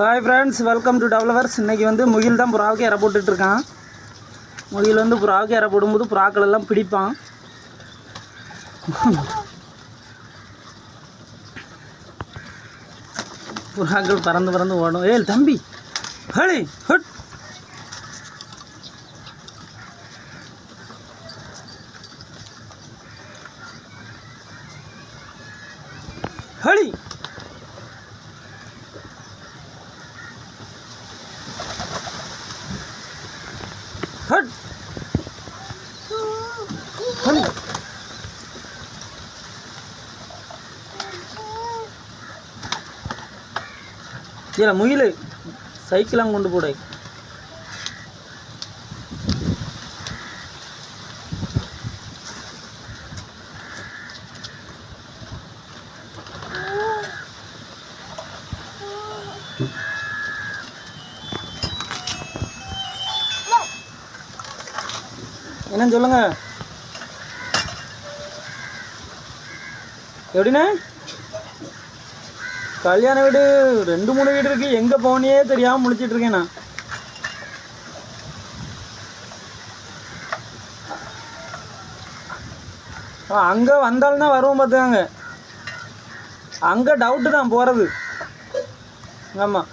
Hi friends, welcome to developers. இன்றைக்கி வந்து முகில் தான் புறாவுக்கு இற போட்டுட்ருக்கான். முகில் வந்து புறாவுக்கு இற போடும்போது புறாக்கள் எல்லாம் பிடிப்பான். புறாக்கள் பறந்து பறந்து ஓடும். ஏய் தம்பி, ஹலி ஹட் ஹலி ஹட் ஹலி. இல்லை முகில் சைக்கிளாக கொண்டு போட. என்னன்னு சொல்லுங்க. எப்படிண்ணே? கல்யாண வீடு 2-3 வீடு இருக்குது. எங்கே போனே தெரியாமல் முழிச்சிட்ருக்கேன் நான். அங்கே வந்தாலும் வருவோம் பார்த்துக்காங்க. அங்கே டவுட்டு தான் போகிறது. ஆமாம்.